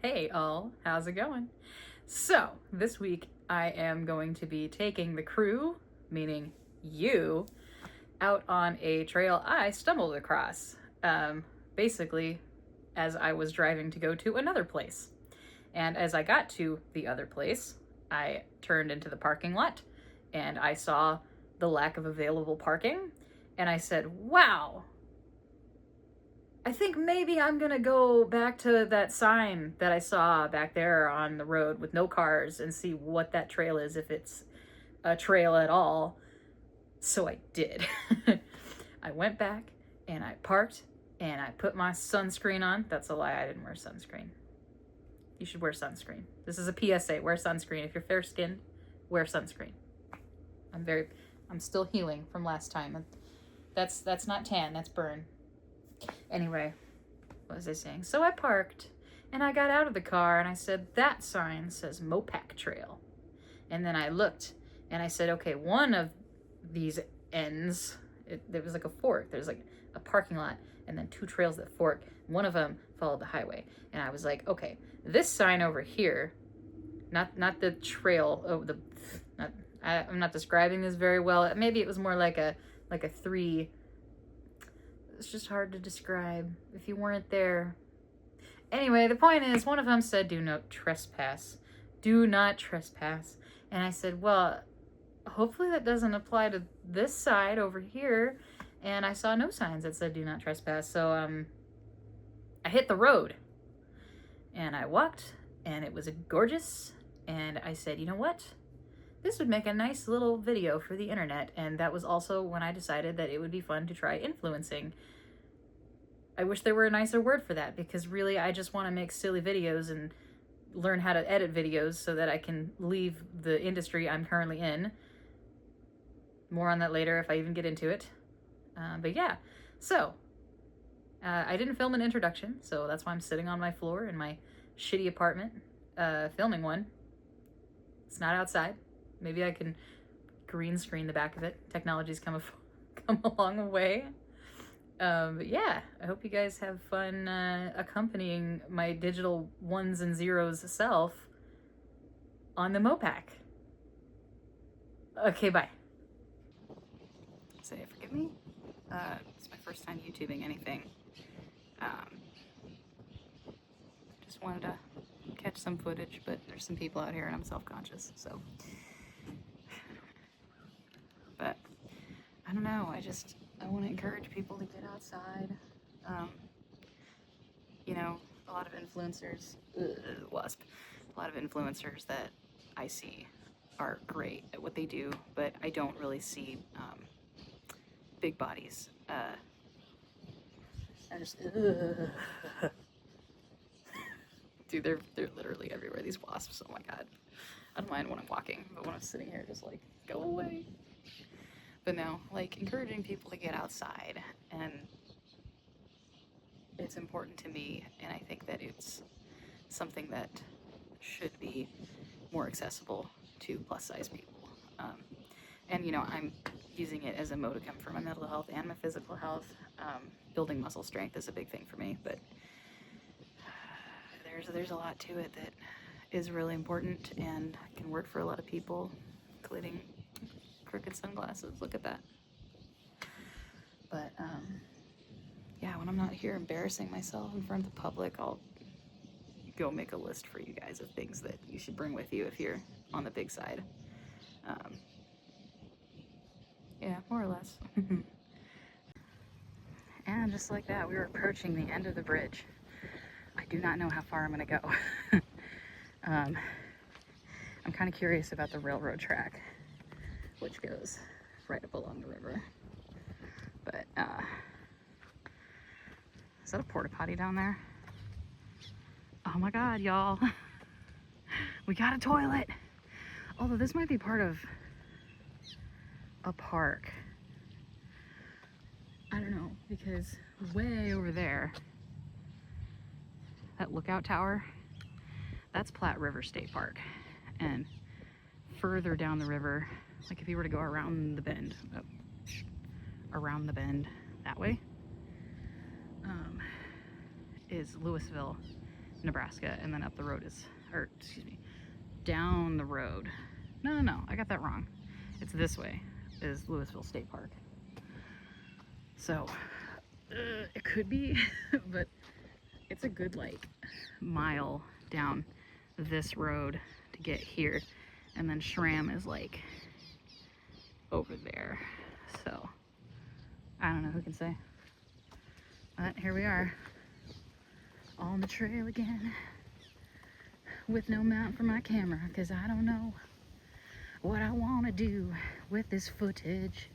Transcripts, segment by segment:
Hey all, how's it going? So, this week I am going to be taking the crew, meaning you, out on a trail I stumbled across. Basically, as I was driving to go to another place. And as I got to the other place, I turned into the parking lot and I saw the lack of available parking. And I said, wow, I think maybe I'm gonna go back to that sign that I saw back there on the road with no cars and see what that trail is, if it's a trail at all. So I did. I went back and I parked and I put my sunscreen on. That's a lie, I didn't wear sunscreen. You should wear sunscreen. This is a PSA, wear sunscreen. If you're fair skinned, wear sunscreen. I'm still healing from last time. That's not tan, that's burn. Anyway, what was I saying? So I parked and I got out of the car and I said, that sign says MoPac Trail. And then I looked and I said, okay, one of these ends, there was like a fork. There's like a parking lot and then two trails that fork. One of them followed the highway. And I was like, okay, this sign over here, not the trail. I'm not describing this very well. Maybe it was more like a three. It's just hard to describe if you weren't there. Anyway, the point is, one of them said, do not trespass. Do not trespass. And I said, well, hopefully that doesn't apply to this side over here. And I saw no signs that said do not trespass. So I hit the road. And I walked, and it was gorgeous. And I said, you know what? This would make a nice little video for the internet. And that was also when I decided that it would be fun to try influencing. I wish there were a nicer word for that, because really I just want to make silly videos and learn how to edit videos so that I can leave the industry I'm currently in. More on that later if I even get into it. But yeah, so I didn't film an introduction, so that's why I'm sitting on my floor in my shitty apartment filming one. It's not outside. Maybe I can green screen the back of it. Technology's come a long way. But yeah, I hope you guys have fun accompanying my digital ones and zeros self on the MoPac. Okay, bye. Say forgive me. It's my first time YouTubing anything. Just wanted to catch some footage, but there's some people out here and I'm self-conscious, so. But I don't know, I want to encourage people to get outside. You know, a lot of influencers, wasp, a lot of influencers that I see are great at what they do, but I don't really see big bodies. I just, dude, they're literally everywhere, these wasps, oh my god. I don't mind when I'm walking, but when I'm sitting here, just like, go away. But no, like, encouraging people to get outside, and it's important to me, and I think that it's something that should be more accessible to plus-size people. And, you know, I'm using it as a modicum for my mental health and my physical health. Building muscle strength is a big thing for me, but there's a lot to it that is really important and can work for a lot of people, including crooked sunglasses. Look at that. But yeah, when I'm not here embarrassing myself in front of the public, I'll go make a list for you guys of things that you should bring with you if you're on the big side. Yeah, more or less. And just like that, we were approaching the end of the bridge. I do not know how far I'm gonna go. I'm kind of curious about the railroad track, which goes right up along the river. But is that a porta potty down there? Oh my god, y'all. We got a toilet. Although this might be part of a park. I don't know, because way over there, that lookout tower, that's Platte River State Park. And further down the river, like if you were to go around the bend, that way, is Louisville Nebraska, and then up the road is, or excuse me, down the road. No, I got that wrong. It's this way is Louisville State Park. So it could be, but it's a good like mile down this road to get here, and then Schramm is like over there. So I don't know, who can say? But here we are, on the trail again, with no mount for my camera, because I don't know what I want to do with this footage.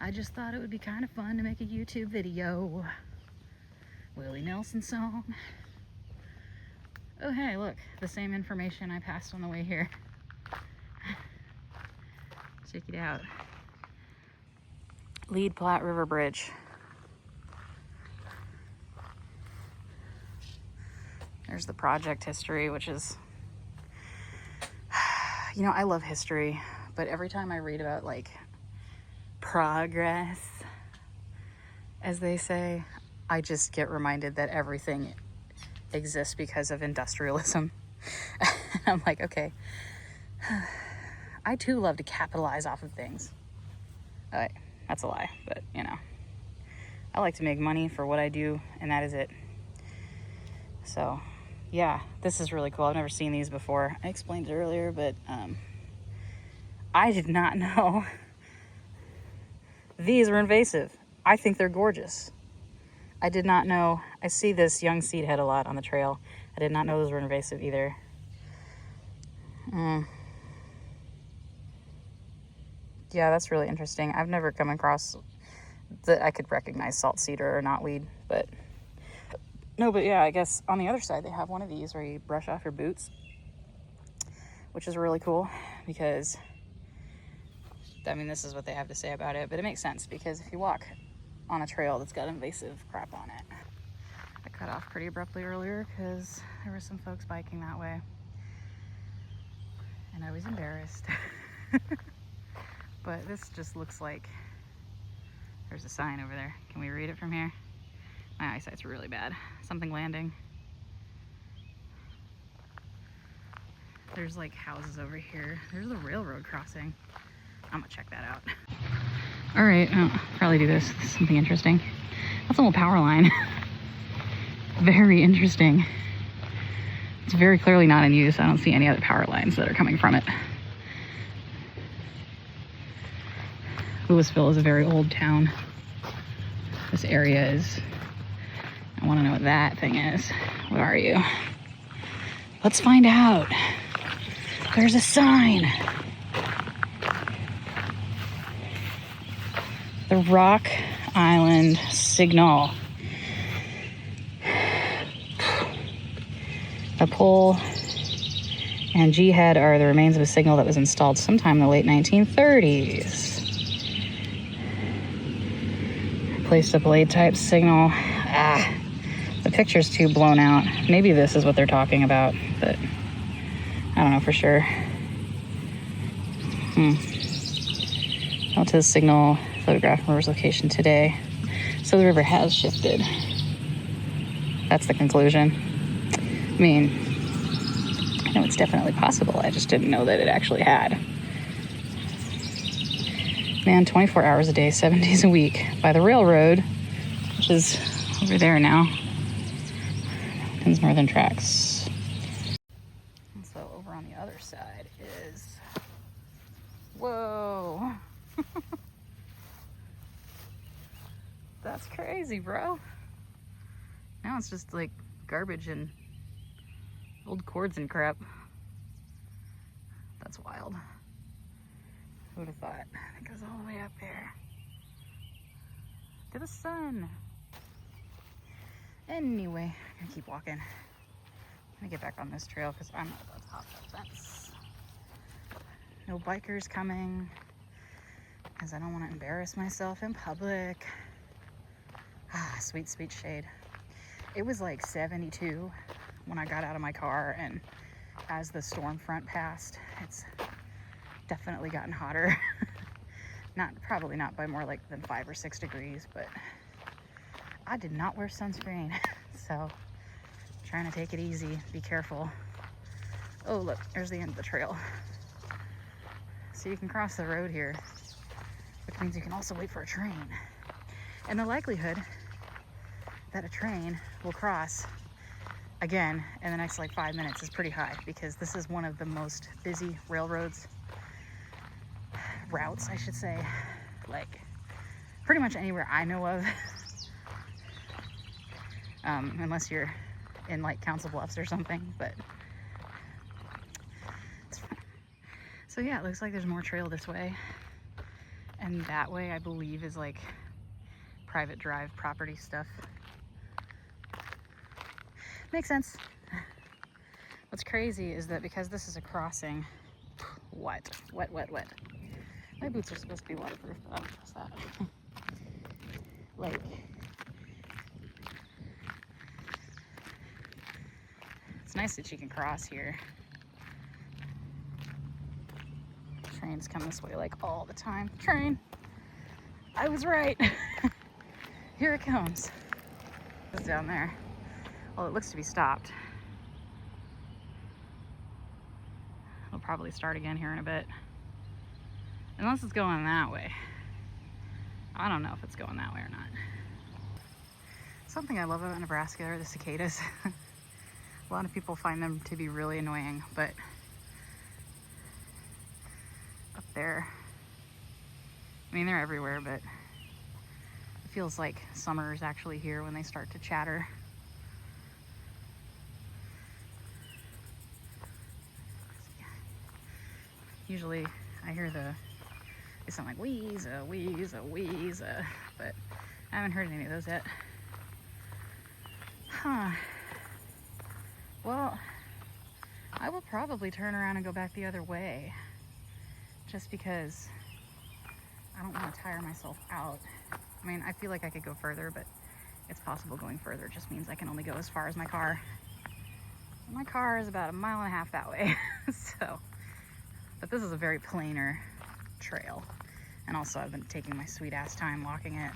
I just thought it would be kind of fun to make a YouTube video. Willie Nelson song. Oh hey, look, the same information I passed on the way here. Check it out. Lower Platte River Bridge. There's the project history, which is, you know, I love history, but every time I read about like progress, as they say, I just get reminded that everything exists because of industrialism. I'm like, okay, I too love to capitalize off of things. All right, that's a lie, but you know, I like to make money for what I do, and that is it. So yeah, this is really cool. I've never seen these before. I explained it earlier, but I did not know these were invasive. I think they're gorgeous. I did not know. I see this young seed head a lot on the trail. I did not know those were invasive either. Yeah, that's really interesting. I've never come across that I could recognize salt cedar or knotweed, but no, but yeah, I guess on the other side they have one of these where you brush off your boots, which is really cool because, I mean, this is what they have to say about it, but it makes sense because if you walk on a trail that's got invasive crap on it. I cut off pretty abruptly earlier because there were some folks biking that way, and I was embarrassed. But this just looks like, there's a sign over there. Can we read it from here? My eyesight's really bad. Something landing. There's like houses over here. There's the railroad crossing. I'm gonna check that out. All right, I'll probably do this. This is something interesting. That's a little power line. Very interesting. It's very clearly not in use. I don't see any other power lines that are coming from it. Louisville is a very old town. This area is, I want to know what that thing is. What are you? Let's find out. There's a sign. The Rock Island Signal. The pole and G head are the remains of a signal that was installed sometime in the late 1930s. Replaced a blade type signal. The picture's too blown out. Maybe this is what they're talking about, but I don't know for sure. Out to the signal, photograph river's location today. So the river has shifted. That's the conclusion. I mean, I know it's definitely possible. I just didn't know that it actually had. Man, 24 hours a day, 7 days a week by the railroad, which is over there now. Mountains Northern Tracks. And so over on the other side is, whoa. That's crazy, bro. Now it's just like garbage and old cords and crap. That's wild. Who would have thought? It goes all the way up there to the sun. Anyway, I'm gonna keep walking. I'm gonna get back on this trail because I'm not about to hop that fence. No bikers coming because I don't want to embarrass myself in public. Sweet, sweet shade. It was like 72 when I got out of my car, and as the storm front passed, it's definitely gotten hotter. Probably not by more like than 5 or 6 degrees, but I did not wear sunscreen. So Trying to take it easy, be careful. Oh, look, there's the end of the trail. So you can cross the road here, which means you can also wait for a train. And the likelihood that a train will cross again in the next like 5 minutes is pretty high, because this is one of the most busy routes, I should say, like pretty much anywhere I know of. Unless you're in like Council Bluffs or something, but so yeah, it looks like there's more trail this way, and that way I believe is like private drive property stuff. Makes sense. What's crazy is that because this is a crossing, wet. My boots are supposed to be waterproof, but I don't trust that. Like, it's nice that you can cross here. Trains come this way like all the time. Train! I was right! Here it comes. It's down there. Well, it looks to be stopped. It'll probably start again here in a bit. Unless it's going that way. I don't know if it's going that way or not. Something I love about Nebraska are the cicadas. A lot of people find them to be really annoying, but up there, I mean, they're everywhere, but it feels like summer is actually here when they start to chatter. Usually I hear they sound like wheeze, but I haven't heard any of those yet. Huh. Well, I will probably turn around and go back the other way, just because I don't want to tire myself out. I mean, I feel like I could go further, but it's possible going further. It just means I can only go as far as my car. My car is about 1.5 miles that way. So, but this is a very plainer trail. And also I've been taking my sweet ass time walking it,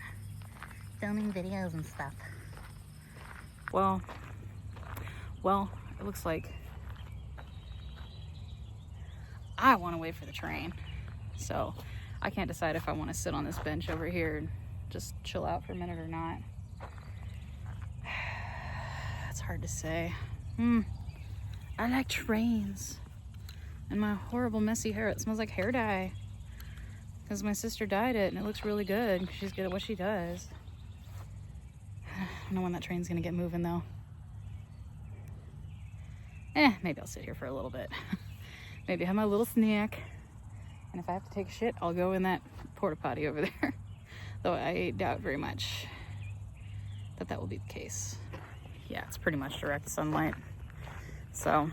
filming videos and stuff. Well, it looks like I want to wait for the train. So I can't decide if I want to sit on this bench over here and just chill out for a minute or not. It's hard to say. I like trains. And my horrible messy hair, it smells like hair dye. Because my sister dyed it and it looks really good. She's good at what she does. I don't know when that train's gonna get moving though. Maybe I'll sit here for a little bit. Maybe have my little snack. And if I have to take a shit, I'll go in that porta potty over there. Though I doubt very much that will be the case. Yeah, it's pretty much direct sunlight. So,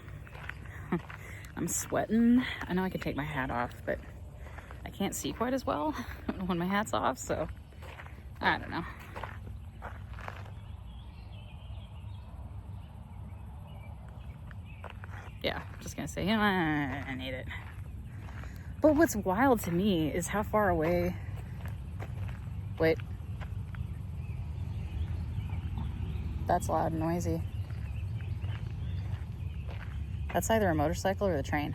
I'm sweating. I know I can take my hat off, but I can't see quite as well when my hat's off, so I don't know. Yeah, just gonna say, I need it. But what's wild to me is how far away. Wait. That's loud and noisy. That's either a motorcycle or the train.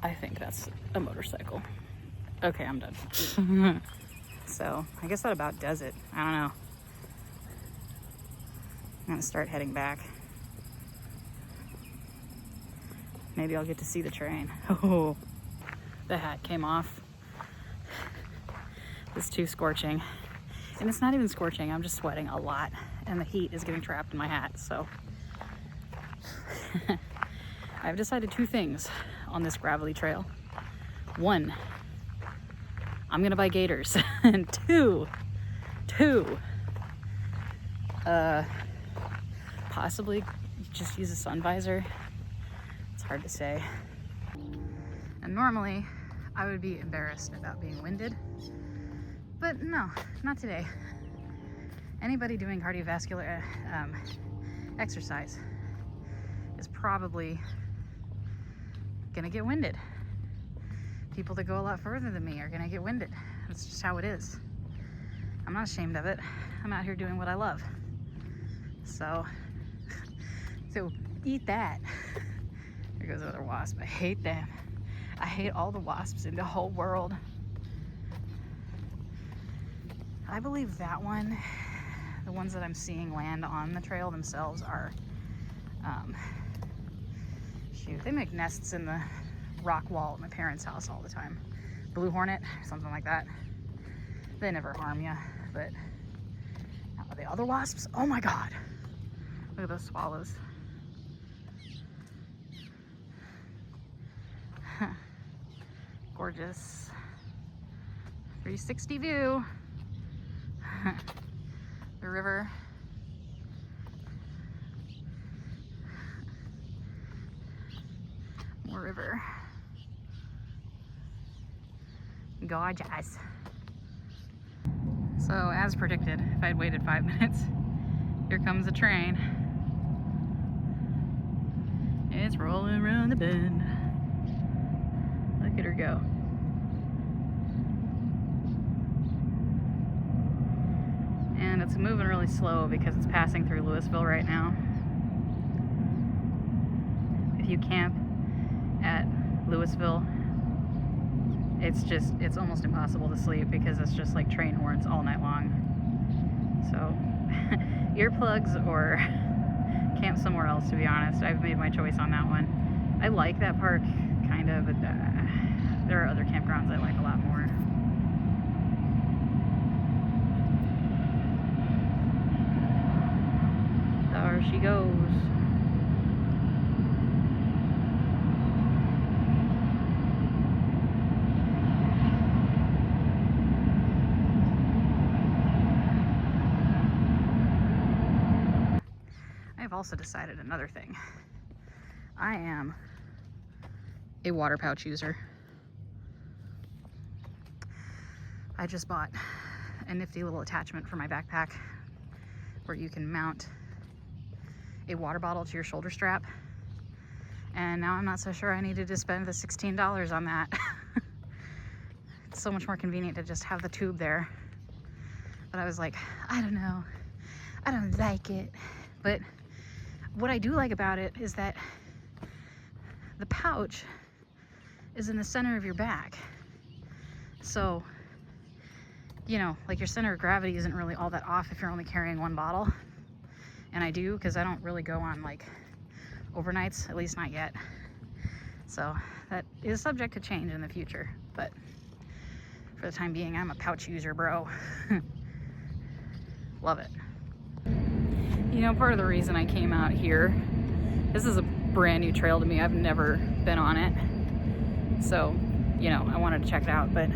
I think that's a motorcycle. Okay, I'm done. So, I guess that about does it. I don't know. I'm gonna start heading back. Maybe I'll get to see the train. Oh, the hat came off. It's too scorching. And it's not even scorching, I'm just sweating a lot. And the heat is getting trapped in my hat, so. I've decided 2 things on this gravelly trail. 1, I'm gonna buy gaiters. And 2, possibly just use a sun visor. It's hard to say. And normally I would be embarrassed about being winded, but no, not today. Anybody doing cardiovascular exercise probably gonna get winded. People that go a lot further than me are gonna get winded. That's just how it is. I'm not ashamed of it. I'm out here doing what I love. So eat that. There goes another wasp. I hate them. I hate all the wasps in the whole world. I believe that one, the ones that I'm seeing land on the trail themselves are, shoot, they make nests in the rock wall at my parents' house all the time. Blue hornet, something like that. They never harm you, but the other wasps, oh my God. Look at those swallows. Gorgeous 360 view. The river. More river. Gorgeous. So as predicted, if I'd waited 5 minutes, here comes a train. It's rolling around the bend. Look at her go. And it's moving really slow because it's passing through Louisville right now. If you camp at Louisville, it's almost impossible to sleep because it's just like train horns all night long. So earplugs or camp somewhere else, to be honest. I've made my choice on that one. I like that park kind of, but there are other campgrounds I like a lot more. There she goes. I've also decided another thing. I am a water pouch user. I just bought a nifty little attachment for my backpack where you can mount a water bottle to your shoulder strap. And now I'm not so sure I needed to spend the $16 on that. It's so much more convenient to just have the tube there. But I was like, I don't know. I don't like it. But what I do like about it is that the pouch is in the center of your back. So, you know, like your center of gravity isn't really all that off if you're only carrying one bottle. And I do, because I don't really go on like overnights, at least not yet. So that is subject to change in the future. But for the time being, I'm a pouch user, bro. Love it. You know, part of the reason I came out here, this is a brand new trail to me. I've never been on it. So, you know, I wanted to check it out. But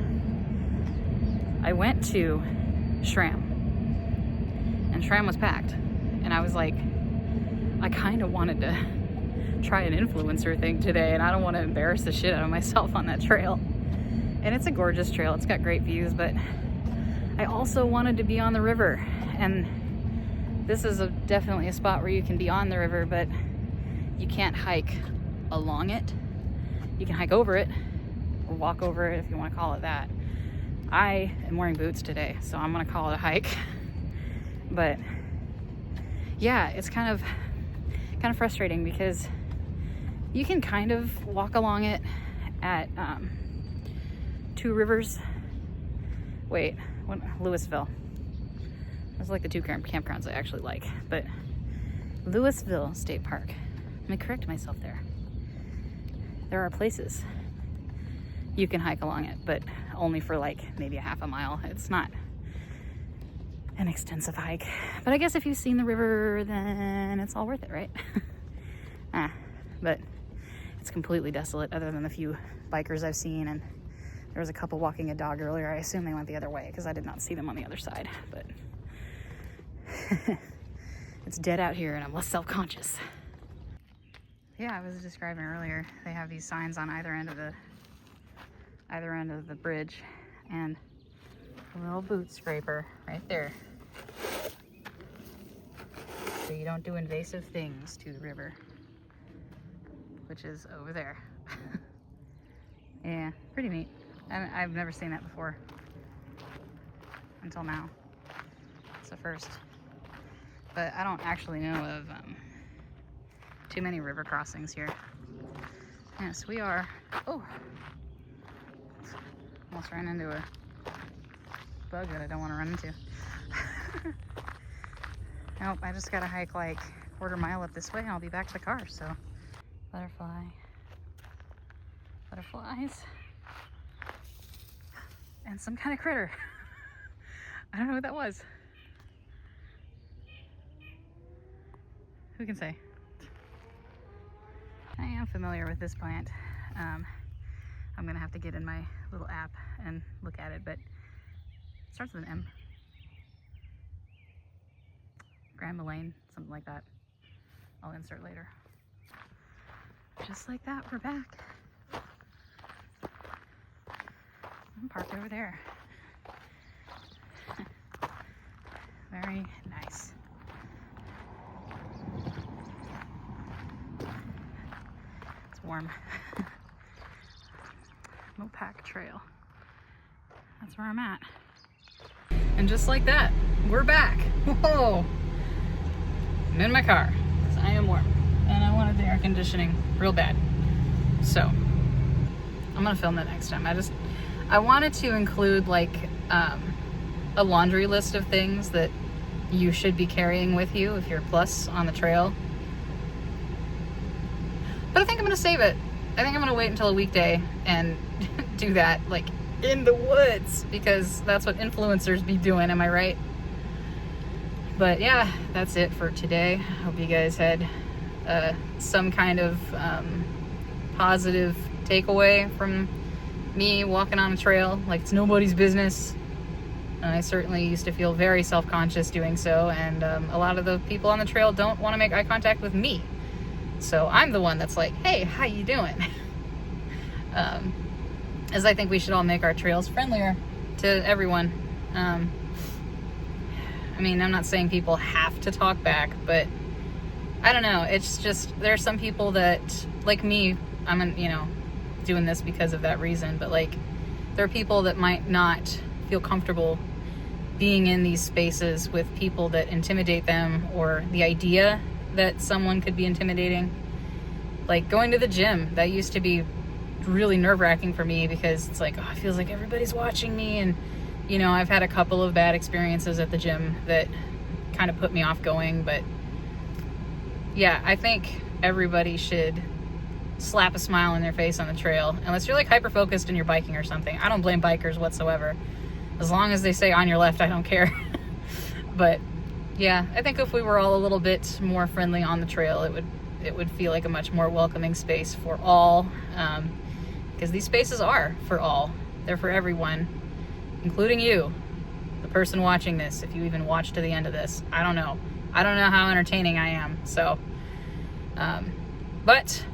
I went to SRAM, and SRAM was packed. And I was like, I kind of wanted to try an influencer thing today, and I don't want to embarrass the shit out of myself on that trail. And it's a gorgeous trail. It's got great views, but I also wanted to be on the river. And this is definitely a spot where you can be on the river, but you can't hike along it. You can hike over it or walk over it, if you want to call it that. I am wearing boots today, so I'm going to call it a hike. But yeah, it's kind of frustrating because you can kind of walk along it at Two Rivers. Wait, Louisville. Those are like the two campgrounds I actually like. But Louisville State Park. Let me correct myself there. There are places you can hike along it, but only for like maybe a half a mile. It's not an extensive hike. But I guess if you've seen the river, then it's all worth it, right? But it's completely desolate other than the few bikers I've seen, and there was a couple walking a dog earlier. I assume they went the other way because I did not see them on the other side. But it's dead out here and I'm less self-conscious. Yeah, I was describing earlier, they have these signs on either end of the bridge, and a little boot scraper right there. So you don't do invasive things to the river. which is over there. Yeah, pretty neat. I've never seen that before until now. It's the first. But I don't actually know of too many river crossings here. Yes, we are. Oh, almost ran into a bug that I don't want to run into. Nope, I just gotta hike like a quarter mile up this way and I'll be back to the car. So, butterflies, and some kind of critter. I don't know what that was. Who can say? I am familiar with this plant. I'm gonna have to get in my little app and look at it, but it starts with an M. Grand Mulane, something like that. I'll insert later. Just like that, we're back. I'm parked over there. Very nice. It's warm. MoPac Trail. That's where I'm at. And just like that, we're back. Whoa! I'm in my car because I am warm and I wanted the air conditioning real bad. So I'm gonna film that next time. I wanted to include like a laundry list of things that you should be carrying with you if you're plus on the trail. But I think I'm gonna save it. I think I'm gonna wait until a weekday and do that like in the woods because that's what influencers be doing, am I right? But yeah, that's it for today. Hope you guys had some kind of positive takeaway from me walking on a trail like it's nobody's business. I certainly used to feel very self-conscious doing so, and a lot of the people on the trail don't want to make eye contact with me. So I'm the one that's like, hey, how you doing? As I think we should all make our trails friendlier to everyone. I mean, I'm not saying people have to talk back, but I don't know. It's just, there's some people that, like me, I'm, doing this because of that reason, but like, there are people that might not feel comfortable being in these spaces with people that intimidate them, or the idea that someone could be intimidating. Like going to the gym, that used to be really nerve-wracking for me because it's like, oh, it feels like everybody's watching me, and I've had a couple of bad experiences at the gym that kind of put me off going, but yeah, I think everybody should slap a smile in their face on the trail, unless you're like hyper-focused and you're biking or something. I don't blame bikers whatsoever. As long as they say on your left, I don't care. But yeah, I think if we were all a little bit more friendly on the trail, it would feel like a much more welcoming space for all, because these spaces are for all. They're for everyone, including you, the person watching this, if you even watch to the end of this. I don't know how entertaining I am. So but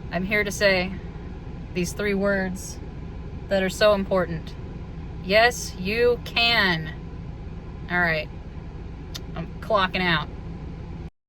I'm here to say these 3 words that are so important. Yes, you can. All right, I'm clocking out.